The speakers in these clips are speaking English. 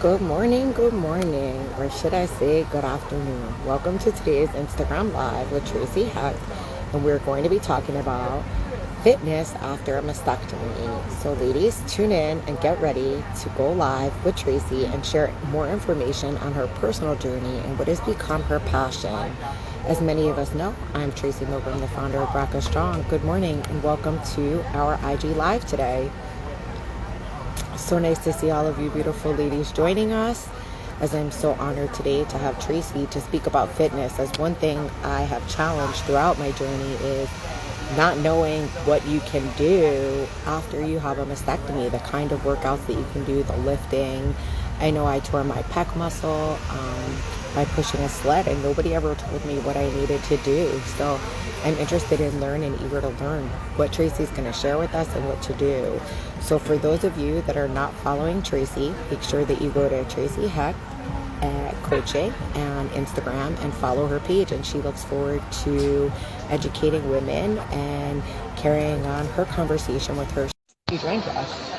Good morning, or should I say good afternoon. Welcome to today's Instagram Live with Tracey Hecht, and we're going to be talking about fitness after a mastectomy. So ladies, tune in and get ready to go live with Tracey and share more information on her personal journey and what has become her passion. As many of us know, I'm Tracey Milgram, the founder of BRCA Strong. Good morning and welcome to our IG Live today. So nice to see all of you beautiful ladies joining us, as I'm so honored today to have Tracey to speak about fitness. As one thing I have challenged throughout my journey is not knowing what you can do after you have a mastectomy, the kind of workouts that you can do, the lifting. I know I tore my pec muscle by pushing a sled, and nobody ever told me what I needed to do. So I'm interested in learning, eager to learn what Tracey's going to share with us and what to do. So for those of you that are not following Tracey, make sure that you go to Tracey Hecht at coaching and Instagram and follow her page, and she looks forward to educating women and carrying on her conversation with her. She joined us.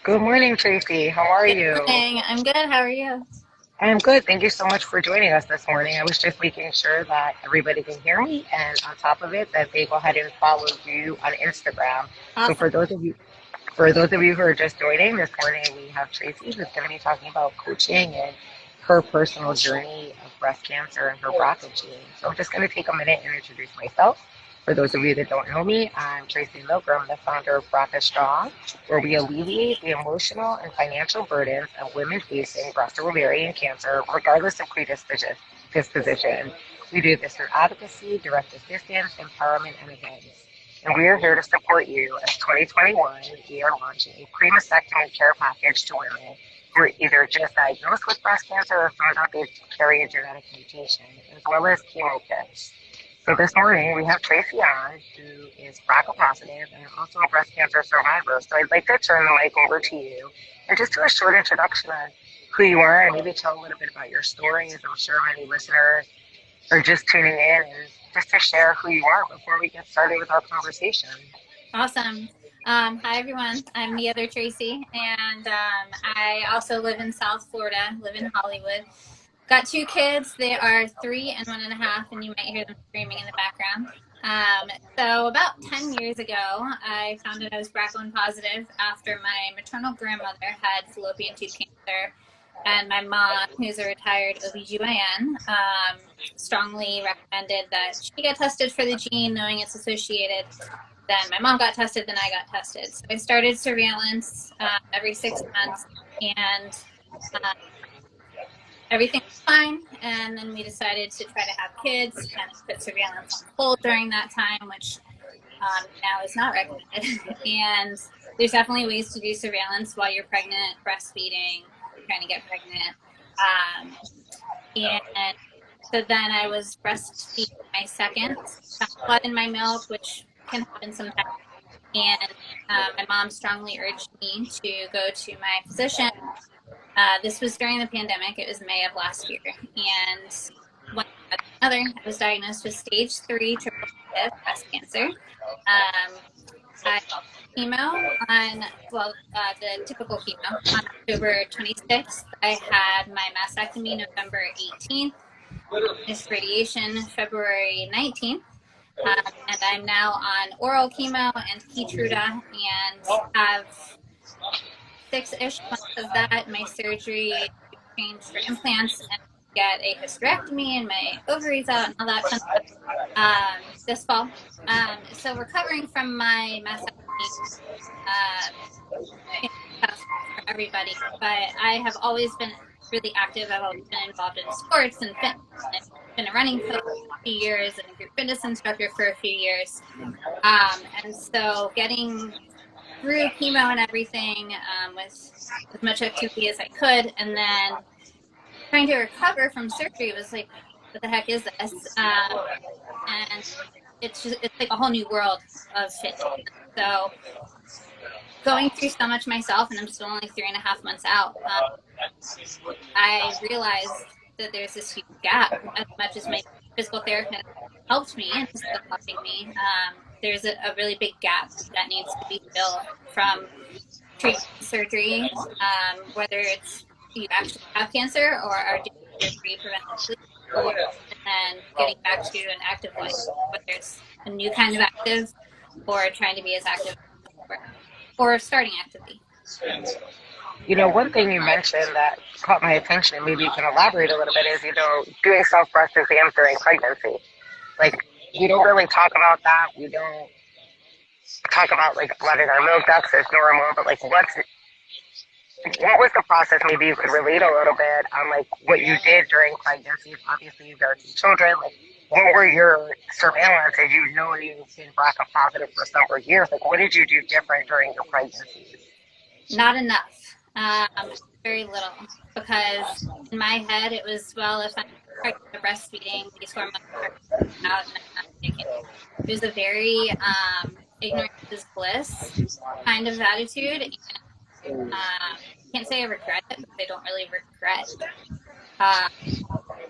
Good morning, Tracey. How are Good you? morning. I'm good. How are you? I'm good. Thank you so much for joining us this morning. I was just making sure that everybody can hear me, and on top of it, that they go ahead and follow you on Instagram. So Awesome. for those of you who are just joining this morning, we have Tracey who's going to be talking about coaching and her personal journey of breast cancer and her BRCA gene. So I'm just going to take a minute and introduce myself. For those of you that don't know me, I'm Tracey Milgram, the founder of BRCA Strong, where we alleviate the emotional and financial burdens of women facing breast or ovarian cancer, regardless of predisposition. We do this through advocacy, direct assistance, empowerment, and events. And we are here to support you. As 2021, we are launching a pre-mastectomy care package to women who are either just diagnosed with breast cancer or found out they carry a genetic mutation, as well as chemo kits. So this morning we have Tracey on, who is BRCA positive and also a breast cancer survivor. So I'd like to turn the mic over to you and just do a short introduction on who you are and maybe tell a little bit about your story, as I'm sure many listeners are just tuning in, and just to share who you are before we get started with our conversation. Awesome. Hi, everyone. I'm the other Tracey, and I also live in South Florida, live in Hollywood. Got 2 kids. They are 3 and 1.5, and you might hear them screaming in the background. So about 10 years ago, I found out I was BRCA1 positive after my maternal grandmother had fallopian tube cancer. And my mom, who's a retired OBGYN, strongly recommended that she get tested for the gene, knowing it's associated. Then my mom got tested, then I got tested. So I started surveillance every 6 months, and everything was fine. And then we decided to try to have kids, kind of put surveillance on hold during that time, which now is not recommended. And there's definitely ways to do surveillance while you're pregnant, breastfeeding, trying to get pregnant. And so then I was breastfeeding my second, blood in my milk, which can happen sometimes. And my mom strongly urged me to go to my physician. This was during the pandemic. It was May of last year. And one another, I was diagnosed with stage 3 triple negative breast cancer. I chemo on, the typical chemo on October 26th. I had my mastectomy November 18th, this radiation February 19th. And I'm now on oral chemo and Keytruda and have 6-ish months of that. My surgery changed for implants and get a hysterectomy and my ovaries out and all that fun stuff this fall. So recovering from my mastectomy tough for everybody, but I have always been really active. I've always been involved in sports and fitness. I've been a running coach for a few years and a group fitness instructor for a few years. And so getting through chemo and everything with as much activity as I could, and then trying to recover from surgery was like, what the heck is this? And it's like a whole new world of fitness. So going through so much myself, and I'm still only 3.5 months out, I realized that there's this huge gap. As much as my physical therapist helped me and is still helping me, there's a really big gap that needs to be filled from treatment surgery, whether it's you actually have cancer or are doing surgery preventively, or and then getting back to an active life, whether it's a new kind of active or trying to be as active as before, or starting actively. One thing you mentioned that caught my attention, and maybe you can elaborate a little bit, is, doing self-breast exams during pregnancy. Like, we don't really talk about that. We don't talk about, like, blood in our milk ducts is normal, but, like, what was the process? Maybe you could relate a little bit on, like, what you did during pregnancy. Obviously, you've got 2 children. Like, what were your surveillance as you've been BRCA positive for several years? Like, what did you do different during your pregnancies? Not enough. Very little, because in my head it was, well, if I'm breastfeeding, these hormones are out and I'm not taking it. It was a very ignorance is bliss kind of attitude. And can't say I regret it, because I don't really regret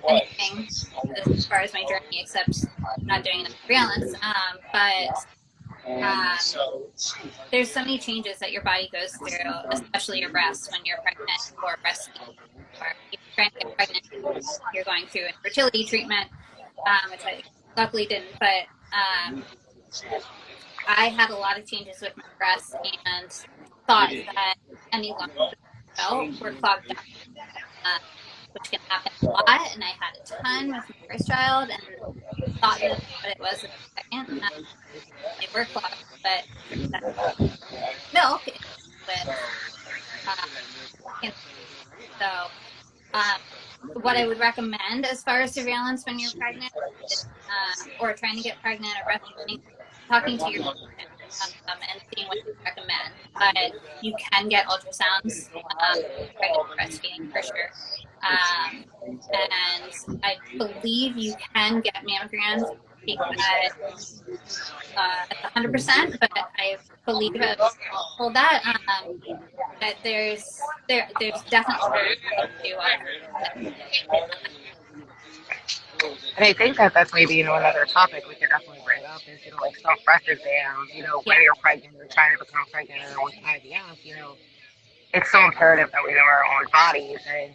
anything as far as my journey, except not doing enough surveillance. But there's so many changes that your body goes through, especially your breasts when you're pregnant or breastfeeding, or if you're trying to get pregnant, you're going through infertility treatment, which I luckily didn't. But I had a lot of changes with my breasts and thought that any lumps felt were clogged up, which can happen a lot. And I had a ton with my first child, and thought that what it was with the second. They were clogged, but milk with cancer. So, what I would recommend as far as surveillance when you're pregnant, or trying to get pregnant or breastfeeding, talking to your physician and seeing what you recommend. But you can get ultrasounds pregnant breastfeeding for sure. And I believe you can get mammograms at 100%, but I believe I've told that there's definitely to And I think that's maybe, another topic we could definitely bring up is, like self-breast exams, when you're pregnant or trying to become pregnant or with IVF, it's so imperative that we know our own bodies. And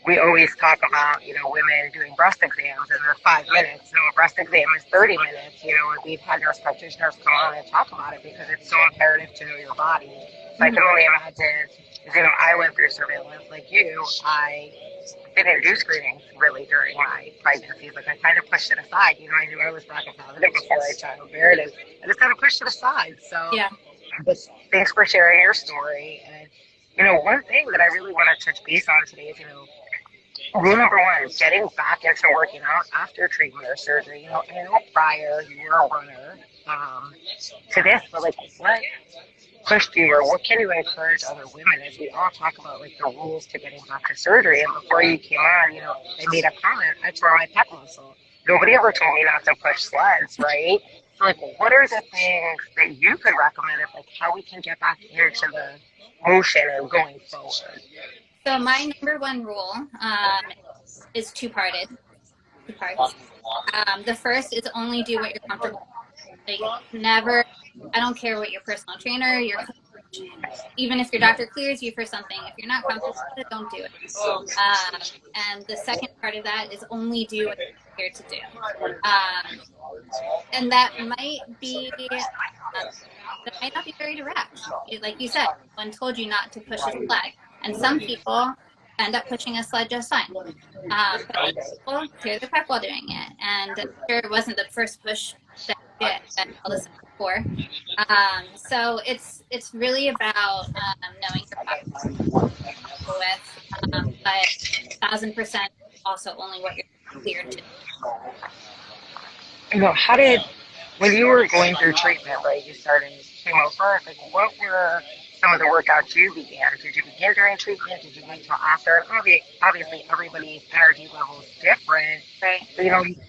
we always talk about, women doing breast exams and they're 5 minutes. A breast exam is 30 minutes, and we've had nurse practitioners come on and talk about it because it's so imperative to know your body. So I can only imagine, I went through surveillance like you. I didn't do screenings really during my pregnancies. Like, I kind of pushed it aside. I knew I was BRCA positive before I childbeared, and I just kind of pushed it aside. So, yeah. But thanks for sharing your story. And, one thing that I really want to touch base on today is, rule number 1 is getting back into working out after treatment or surgery. I know prior you were a runner to this, but like, what pushed you, or what can you encourage other women as we all talk about like the rules to getting back to surgery? And before you came on, I made a comment. I tore my pec muscle. Nobody ever told me not to push sleds, right? So like, what are the things that you could recommend of like how we can get back into the motion and going forward? So my number 1 rule is 2-parted. 2 parts. The first is only do what you're comfortable with. Like, never, I don't care what your personal trainer, your coach, even if your doctor clears you for something, if you're not comfortable with it, don't do it. And the second part of that is only do what you're here to do. And that might not be very direct. Like you said, one told you not to push a sled, and some people end up pushing a sled just fine. But people clear their pec while doing it, and I'm sure it wasn't the first push that I did that I listened before. So it's really about knowing your body with, but 1,000% also only what you're cleared to do. How did, when you were going through treatment, right, you started chemo first, like, what were some of the workouts you began? Did you begin during treatment? Did you wait till after? And obviously, everybody's energy level is different. Right. So,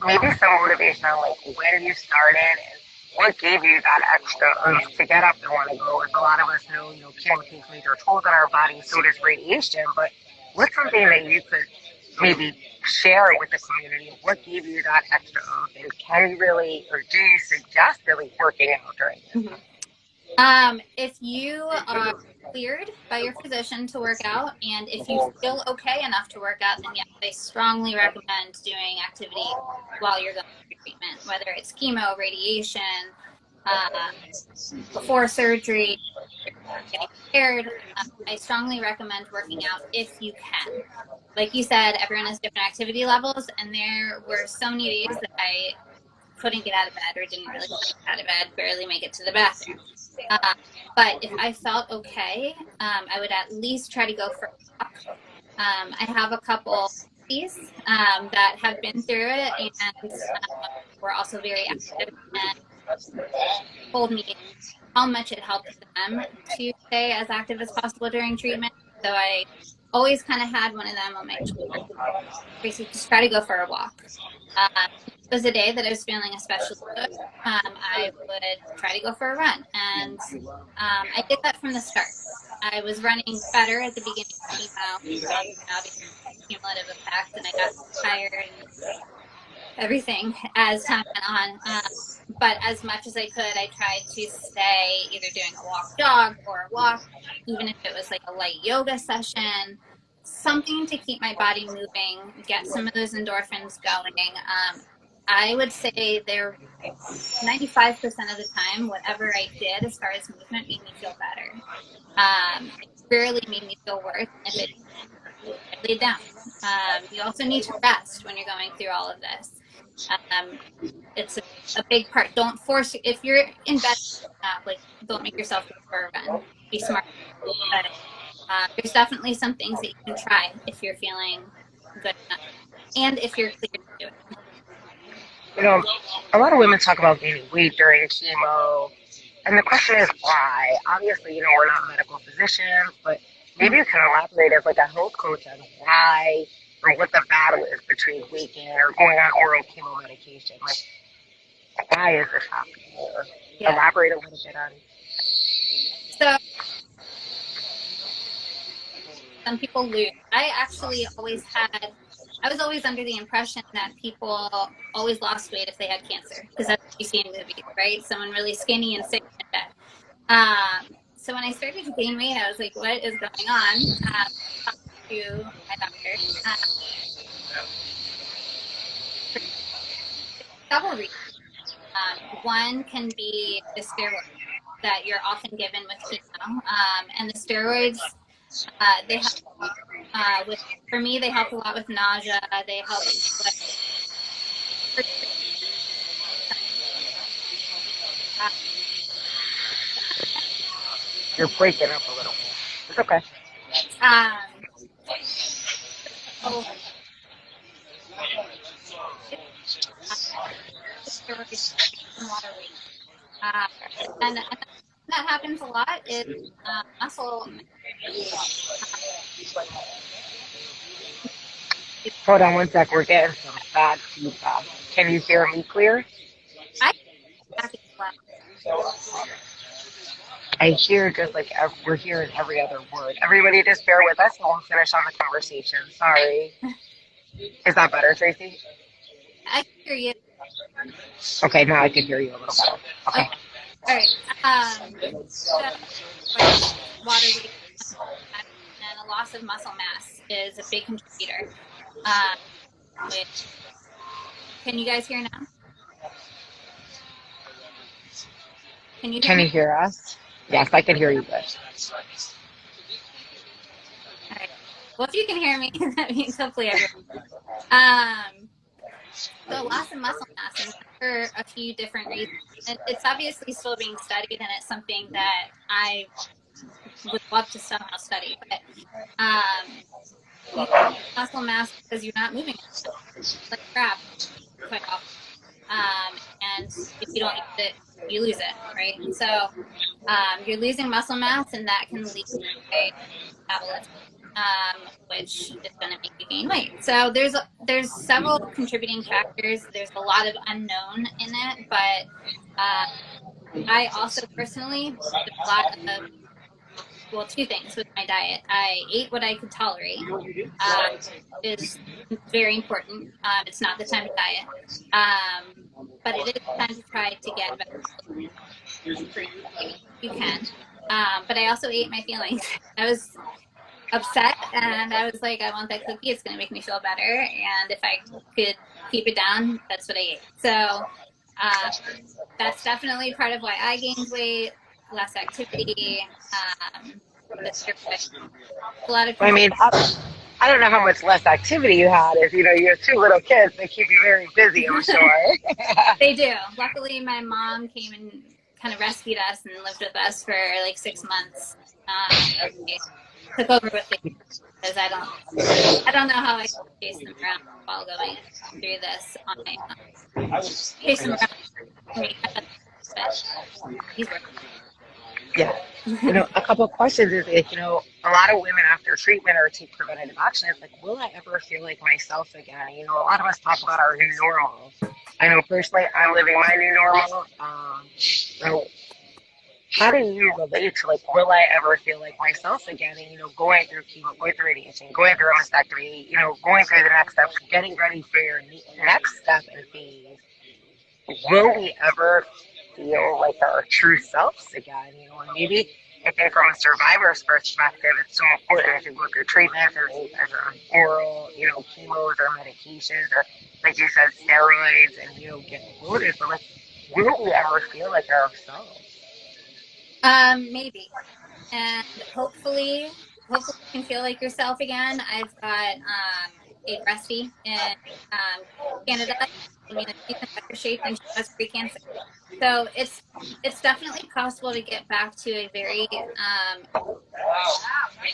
maybe some motivation on, like, when you started and what gave you that extra oomph to get up and want to go? Like, a lot of us know, chemo takes major tolls on our bodies, so does radiation, but what's something that you could maybe share with the community what gave you that extra oomph, and can you really, or do you suggest really working out during this? If you are cleared by your physician to work out, and if you feel okay enough to work out, then yes, I strongly recommend doing activity while you're going through treatment, whether it's chemo, radiation, before surgery, getting prepared. I strongly recommend working out if you can. Like you said, everyone has different activity levels, and there were so many days that I couldn't get out of bed or didn't really get out of bed, barely make it to the bathroom. But if I felt okay, I would at least try to go for a walk. I have a couple that have been through it, and were also very active and told me how much it helped them to stay as active as possible during treatment. So I always kind of had one of them on my shoulder. Basically, just try to go for a walk. If it was a day that I was feeling especially good, I would try to go for a run. And I did that from the start. I was running better at the beginning of chemo, obviously cumulative effect, and I got tired and everything as time went on. But as much as I could, I tried to stay either doing a walk jog or a walk, even if it was like a light yoga session, something to keep my body moving, get some of those endorphins going. I would say they're 95% of the time, whatever I did as far as movement made me feel better. It rarely made me feel worse if it laid down. You also need to rest when you're going through all of this. It's a big part. Don't force, if you're in bed, like, don't make yourself go for a run. Be smart. But there's definitely some things that you can try if you're feeling good enough, and if you're clear to do it. You know, a lot of women talk about gaining weight during chemo, and the question is why? Obviously, we're not medical physicians, but maybe you can elaborate as like a health coach on why, or what the battle is between weight gain or going on oral chemo medication. Like, why is this happening? Or elaborate a little bit on. So some people lose. I was always under the impression that people always lost weight if they had cancer, because that's what you see in movies, right? Someone really skinny and sick in bed. So when I started to gain weight, I was like, what is going on? Talked to my doctor. Several reasons. One can be the steroids that you're often given with chemo. And the steroids, they help for me, they help a lot with nausea. They help with You're breaking up a little bit. It's okay. And that happens a lot is muscle. Hold on one sec. We're getting some bad feedback. Can you hear me clear? I hear just like we're hearing every other word. Everybody just bear with us and we'll finish on the conversation. Sorry. Is that better, Tracey? I hear you. Okay, now I can hear you a little better. Okay. All right. Water weight and a loss of muscle mass is a big contributor. Can you guys hear now? Can you hear us? Yes, I can hear you good. All right. Well, if you can hear me, that means hopefully everyone. The loss of muscle mass, and for a few different reasons. It's obviously still being studied, and it's something that I would love to somehow study. But you lose muscle mass because you're not moving like crap quite often. And if you don't use it, you lose it, right? So you're losing muscle mass, and that can lead to metabolism, which is going to make you gain weight. So there's several contributing factors. There's a lot of unknown in it, but I also personally, there's a lot of well, two things with my diet. I ate what I could tolerate, is very important. It's not the time to diet, but it is time to try to get better fruit if you can. But I also ate my feelings. I was upset, and I was like, I want that cookie. It's going to make me feel better. And if I could keep it down, that's what I ate. So that's definitely part of why I gained weight, less activity. A lot of I people. mean, I don't know how much less activity you had. If you have two little kids, they keep you very busy, I'm sure. They do. Luckily, my mom came and kind of rescued us and lived with us for like 6 months. Took over with the because I don't know how I can chase them around while going through this on my own. Chase them around for me, but he's working. Yeah. A couple of questions is, a lot of women after treatment or take preventative action, it's like, will I ever feel like myself again? A lot of us talk about our new normal. I know personally, I'm living my new normal. So how do you relate to, like, will I ever feel like myself again? And, going through chemo, going through radiation, going through a mastectomy, going through the next steps, getting ready for your next step and phase. Will we ever feel like our true selves again? And maybe I think from a survivor's perspective, it's so important as you go through treatment or oral, chemos or medications or, like you said, steroids and, get loaded. But, like, will we ever feel like ourselves? Maybe, and hopefully you can feel like yourself again. I've got a breastie in Canada. I mean, she's in better shape than she was pre-cancer. So it's definitely possible to get back to a very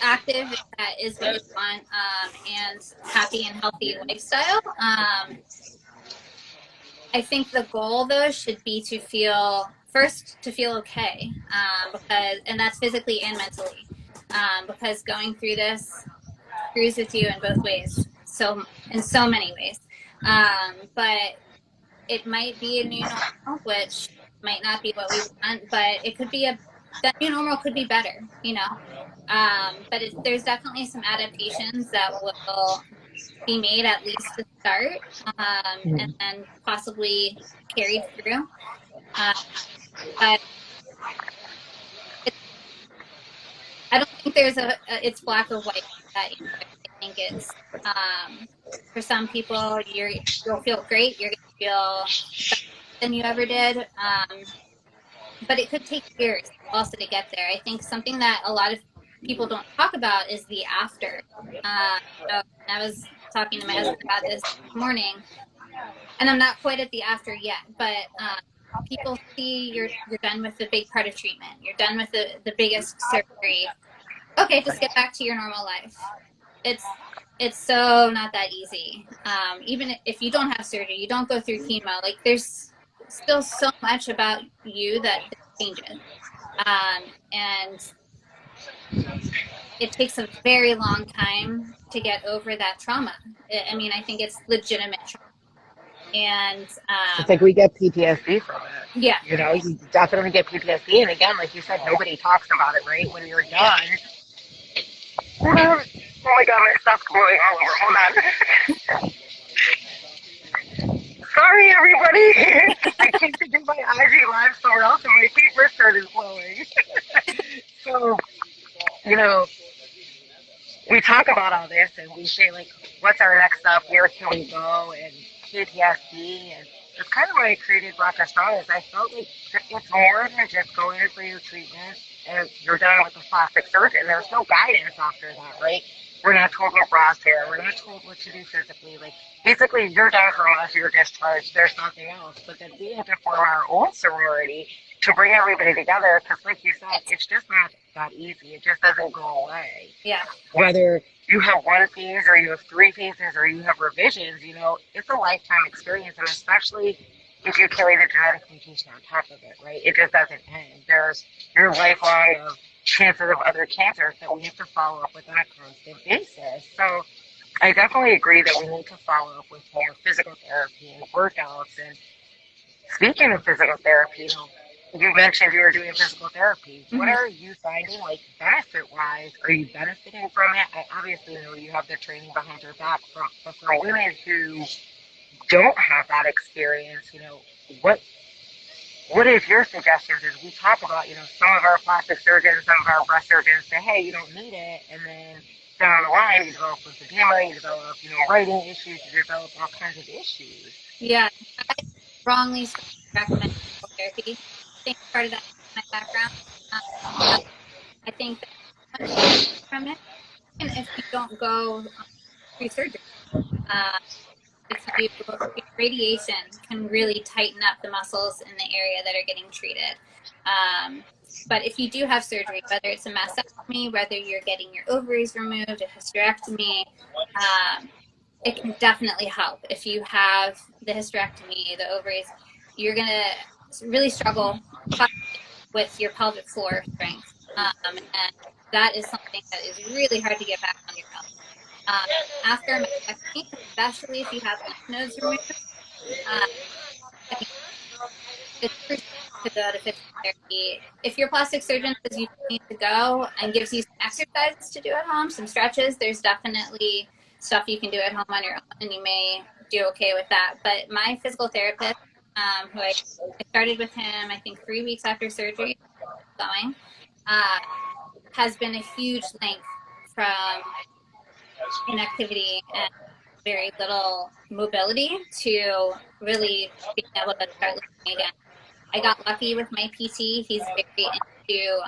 active, if that is what you want, and happy and healthy lifestyle. I think the goal though should be to feel okay, and that's physically and mentally, because going through this screws with you in both ways, so in so many ways. But it might be a new normal, which might not be what we want, but it could be that new normal could be better, but there's definitely some adaptations that will be made at least to start, and then possibly carried through. But I don't think there's it's black or white. I think it's for some people you'll feel great. You're gonna feel better than you ever did. But it could take years also to get there. I think something that a lot of people don't talk about is the after. So I was talking to my husband about this morning, and I'm not quite at the after yet, but people see you're done with the big part of treatment. You're done with the biggest surgery. Okay, just get back to your normal life. It's so not that easy. Even if you don't have surgery, you don't go through chemo, like there's still so much about you that changes. And it takes a very long time to get over that trauma. I mean, I think it's legitimate trauma. And It's like we get PTSD from it. Yeah. You definitely get PTSD. And again, like you said, nobody talks about it, right? When you're done. Oh my God, my stuff's blowing all over. Hold on. Sorry, everybody. I came to do my IG live somewhere else and my paper started blowing. So, we talk about all this and we say, like, what's our next step? Where can we go? And PTSD. And it's kind of why I created Rock Our Strong is I felt like it's more than just going for your treatment and you're done with the plastic surgeon. There's no guidance after that, right? We're not told what bras to wear. We're not told what to do physically. Like, basically, you're done from us. You're discharged. There's nothing else. But then we have to form our own sorority to bring everybody together. Because, like you said, it's just not that easy. It just doesn't go away. Yeah. Whether you have one phase or you have three phases or you have revisions, it's a lifetime experience. And especially if you carry the genetic mutation on top of it, right? It just doesn't end. There's your lifelong of chances of other cancers that we have to follow up with on a constant basis. So I definitely agree that we need to follow up with more physical therapy and workouts. And speaking of physical therapy, you mentioned you were doing physical therapy. What are you finding, like, benefit-wise? Are you benefiting from it? I obviously know you have the training behind your back, but for women who don't have that experience, what what is your suggestions? As we talk about, some of our plastic surgeons, some of our breast surgeons say, hey, you don't need it, and then down the line, you develop lymphedema, you develop, writing issues, you develop all kinds of issues. Yeah, I strongly recommend physical therapy. I think part of that is my background, but I think that much you can from it, and if you don't go through surgery. Uh, if you radiation can really tighten up the muscles in the area that are getting treated. But if you do have surgery, whether it's a mastectomy, whether you're getting your ovaries removed, a hysterectomy, it can definitely help. If you have the hysterectomy, the ovaries, you're going to really struggle with your pelvic floor strength. And that is something that is really hard to get back on your own. After a mastectomy, especially if you have lymph nodes removed, I mean, it's crucial to go to physical therapy. If your plastic surgeon says you need to go and gives you some exercises to do at home, some stretches, there's definitely stuff you can do at home on your own, and you may do okay with that. But my physical therapist, who I started with him, I think 3 weeks after surgery, going, has been a huge length from inactivity and very little mobility to really being able to start lifting again. I got lucky with my PT. He's very into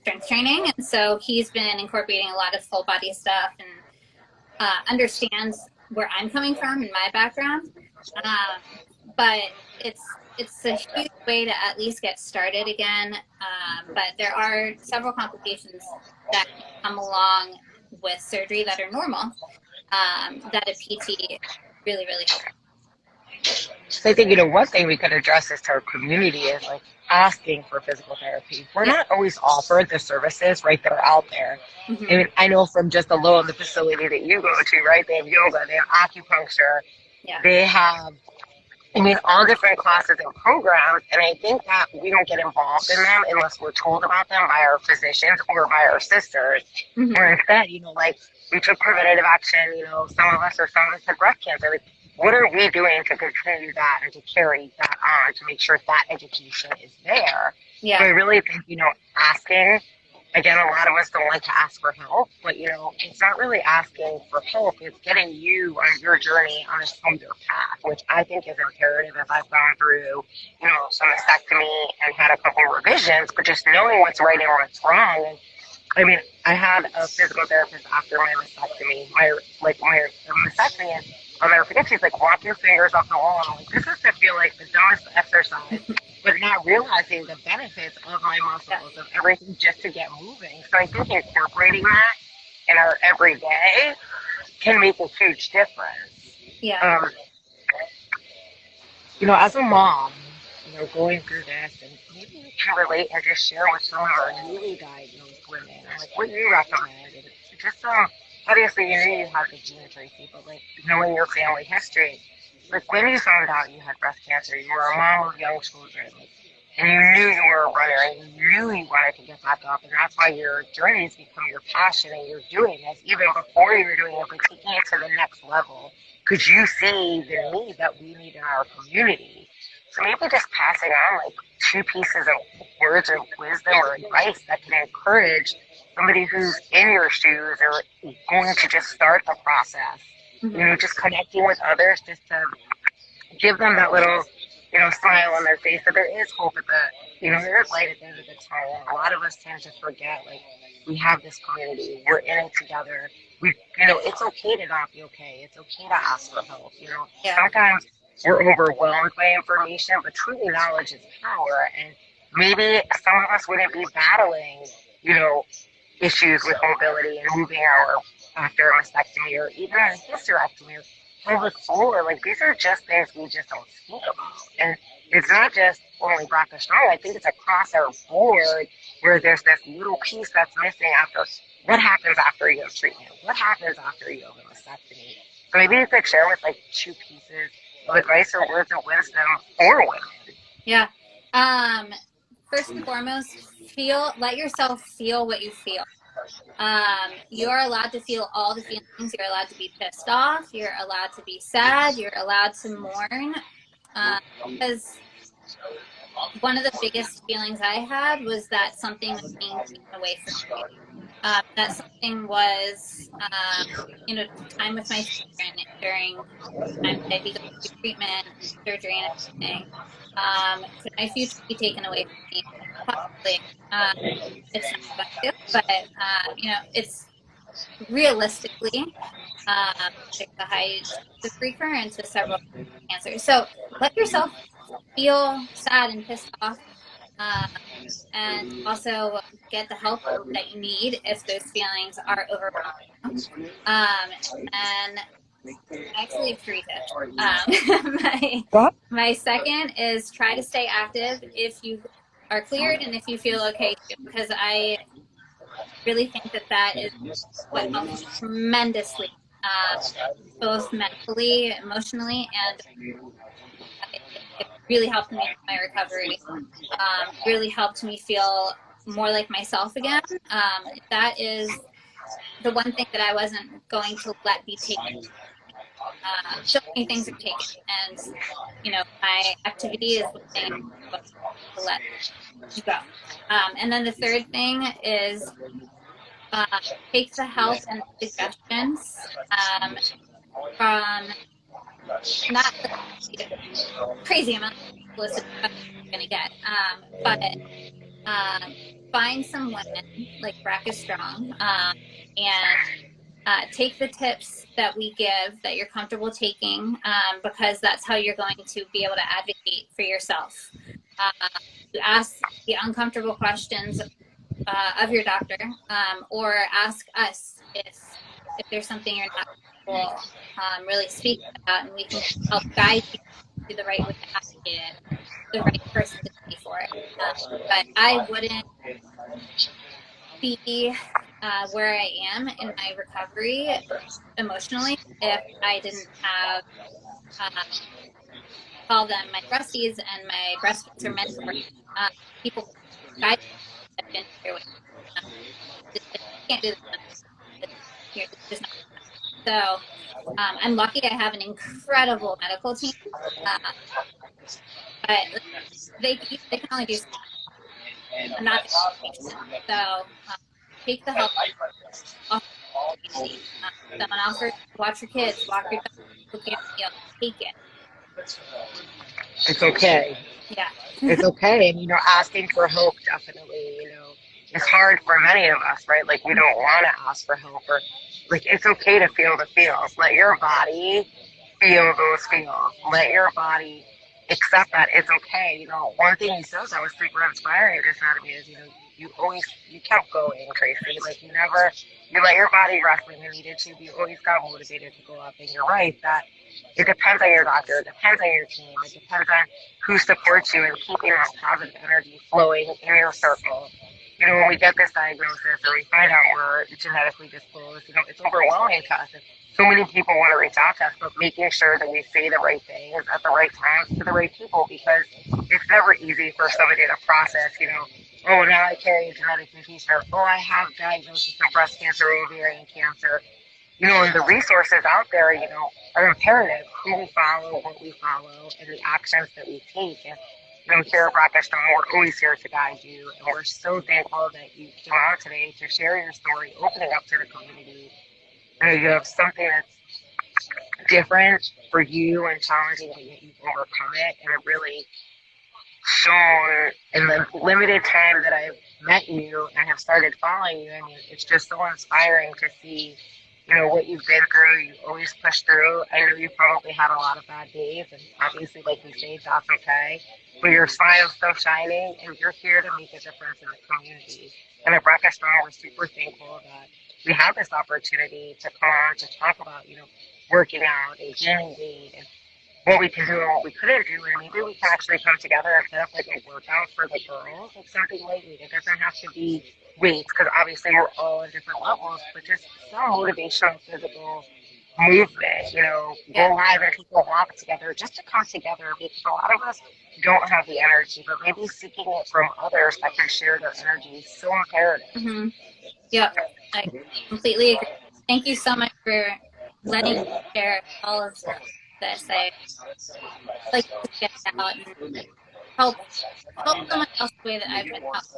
strength training, and so he's been incorporating a lot of full body stuff and understands where I'm coming from and my background. But it's a huge way to at least get started again. But there are several complications that come along with surgery that are normal, that a PT really, really helps. So I think, one thing we could address this to our community is, like, asking for physical therapy. We're not always offered the services, right, that are out there. Mm-hmm. I mean, I know from just alone the facility that you go to, right, they have yoga, they have acupuncture, they have, all different classes and programs, and I think that we don't get involved in them unless we're told about them by our physicians or by our sisters. Mm-hmm. Or instead, like, we took preventative action, some of us had breast cancer. Like, what are we doing to continue that and to carry that on to make sure that education is there? Yeah. So I really think, asking, again, a lot of us don't like to ask for help, but, it's not really asking for help. It's getting you on your journey on a smoother path, which I think is imperative as I've gone through, some mastectomy and had a couple of revisions, but just knowing what's right and what's wrong. And I had a physical therapist after my mastectomy, my mastectomy, and I'll never forget, she's like, walk your fingers off the wall. And I'm like, this is to feel like the dumbest exercise, but not realizing the benefits of my muscles, of everything, just to get moving. So I think incorporating that in our everyday can make a huge difference. Yeah. As a mom, going through this, and maybe you can relate and just share with some of our newly diagnosed women, like, what you recommend. And just obviously, you had the gene, Tracey, but, like, knowing your family history, like, when you found out you had breast cancer, you were a mom of young children, like, and you knew you were a runner, and you really wanted to get back up, and that's why your journeys become your passion, and you're doing this even before you were doing it, but taking it to the next level, because you see the need that we need in our community. So maybe just passing on, like, 2 pieces of words of wisdom or advice that can encourage somebody who's in your shoes or going to just start the process. Mm-hmm. Just connecting with others, just to give them that little, smile on their face that there is hope at the, there is light at the end of the tunnel. A lot of us tend to forget, like, we have this community, we're in it together. It's okay to not be okay. It's okay to ask for help. Sometimes we're overwhelmed by information, but truly knowledge is power. And maybe some of us wouldn't be battling, issues with mobility and moving after a mastectomy or even a hysterectomy or pelvic floor. Like, these are just things we just don't speak about. And it's not just only BRCA strong. I think it's across our board where there's this little piece that's missing after. What happens after you have treatment? What happens after you have a mastectomy? So maybe you could share with, like, 2 pieces of advice or words of wisdom for women. Yeah. First and foremost, let yourself feel what you feel. You're allowed to feel all the feelings. You're allowed to be pissed off. You're allowed to be sad. You're allowed to mourn. Because one of the biggest feelings I had was that something was being taken away from me. That something was, time with my children during time that I'd be going through treatment, surgery, and everything. Could my future be taken away from me? Possibly. It's not going to, but it's realistically there's a high chance of recurrence with several cancers. So let yourself feel sad and pissed off, uh, and also get the help that you need if those feelings are overwhelming. And I actually have three tips. My second is try to stay active if you are cleared and if you feel okay, because I really think that is what helps me tremendously, both mentally, emotionally, and it really helped me in my recovery. Really helped me feel more like myself again. That is the one thing that I wasn't going to let be taken. So many things are taken, and my activity is the thing to let go. And then the third thing is take the help and suggestions from not the crazy amount of list you're going to get, but find some women like BRCA Strong, and take the tips that we give that you're comfortable taking, because that's how you're going to be able to advocate for yourself. You ask the uncomfortable questions of your doctor, or ask us if there's something you're not comfortable really speaking about, and we can help guide you to the right way to advocate it, the right person to be for it. But I wouldn't be where I am in my recovery emotionally if I didn't have call them my breasties and my breastfeeds or mentors, people guide have been here with you can't do this. It's just not. So I'm lucky I have an incredible medical team, but they can only do so much. I'm not the patient. So take the help off the community. Someone offers to watch your kids, walk your dog, cook your meal, take it. It's okay. Yeah. It's okay. And, asking for help definitely, it's hard for many of us, right? Like, we don't want to ask for help, or, like, it's okay to feel the feels. Let your body feel those feels. Let your body accept that it's okay. One thing you said that was super inspiring just out of me is, you kept going, Tracey. Like, you let your body rest when you needed to. You always got motivated to go up. And you're right that it depends on your doctor. It depends on your team. It depends on who supports you and keeping that positive energy flowing in your circle. When we get this diagnosis or we find out we're genetically disposed, it's overwhelming to us. And so many people want to reach out to us, but making sure that we say the right things at the right times to the right people, because it's never easy for somebody to process, oh, now I carry a genetic mutation, or oh, I have diagnosis of breast cancer or ovarian cancer. And the resources out there, are imperative. Who we follow, what we follow, and the actions that we take. And, here at BRCA Strong, we're always here to guide you. And we're so thankful that you came out today to share your story, opening up to the community. You have something that's different for you and challenging, but yet you've overcome it. And it really shown in the limited time that I've met you and have started following you. I mean, it's just so inspiring to see what you've been through. You always push through. I know you probably had a lot of bad days, and obviously, like you say, that's okay. But your smile's still shining, and you're here to make a difference in the community. And at BRCA Strong, we're super thankful that we have this opportunity to come on to talk about, working out and gaining weight and what we can do and what we couldn't do, and maybe we can actually come together and set up like a workout for the girls, like something lightweight. It doesn't have to be weights, because obviously we're all at different levels, but just some motivational, physical movement, Yeah. go live and people walk together just to come together, because a lot of us don't have the energy, but maybe seeking it from others that can share their energy is so imperative. Mm-hmm. Yep. I completely agree. Thank you so much for letting me share all of this. I like to get out and help someone else the way that I've been helped.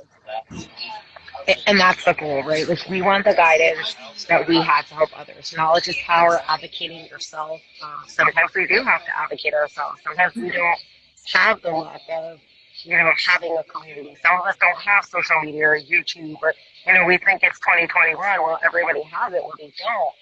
And that's the goal, right? Like, we want the guidance that we had to help others. Knowledge is power. Advocating yourself. Sometimes we do have to advocate ourselves. Sometimes we don't have the luck of, having a community. Some of us don't have social media or YouTube, or we think it's 2021. Well, everybody has it. Well, they don't.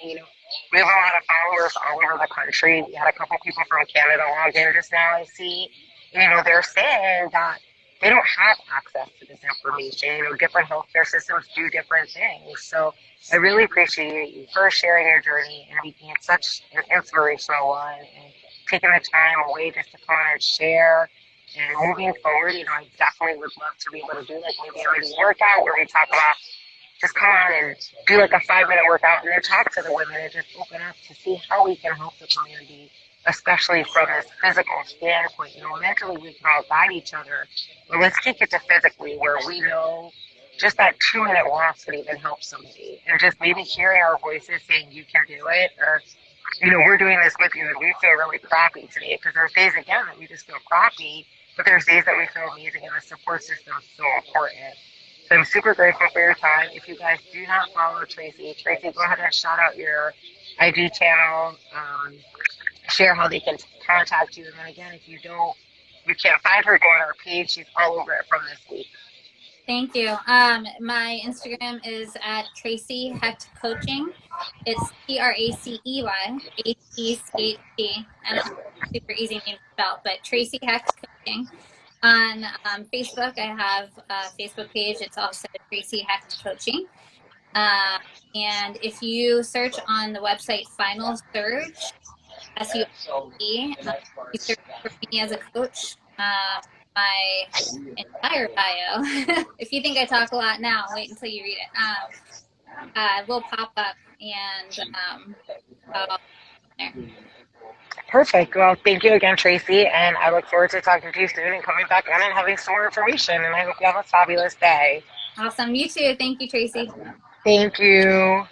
We have a lot of followers all over the country. We had a couple people from Canada log in just now. I see. They're saying that they don't have access to this information. Different healthcare systems do different things. So I really appreciate you for sharing your journey and making it such an inspirational one, and taking the time away just to come on and share. And moving forward, I definitely would love to be able to do like maybe a mini workout where we talk about, just come on and do like a 5-minute workout and then talk to the women and just open up to see how we can help the community, especially from this physical standpoint. Mentally we can all guide each other, but let's take it to physically, where we know just that 2-minute walk could even help somebody. And just maybe hearing our voices saying, you can do it, or, we're doing this with you and we feel really crappy today. Because there's days, again, that we just feel crappy, but there's days that we feel amazing, and the support system is so important. So I'm super grateful for your time. If you guys do not follow Tracey, go ahead and shout out your IG channel, share how they can contact you. And then again, if you can't find her, go on her page. She's all over it from this week. Thank you. My Instagram is at Tracey Hecht Coaching. It's TRACEY HECHT. I don't know, super easy name to spell, but Tracey Hecht Coaching. On Facebook, I have a Facebook page. It's also Tracey Hecht Coaching. And if you search on the website Final Surge, SUE, you search for me as a coach. My entire bio. If you think I talk a lot now, wait until you read it. Will pop up, and I'll there. Perfect. Well, thank you again, Tracey, and I look forward to talking to you soon and coming back on and having some more information. And I hope you have a fabulous day. Awesome. You too. Thank you, Tracey. Thank you.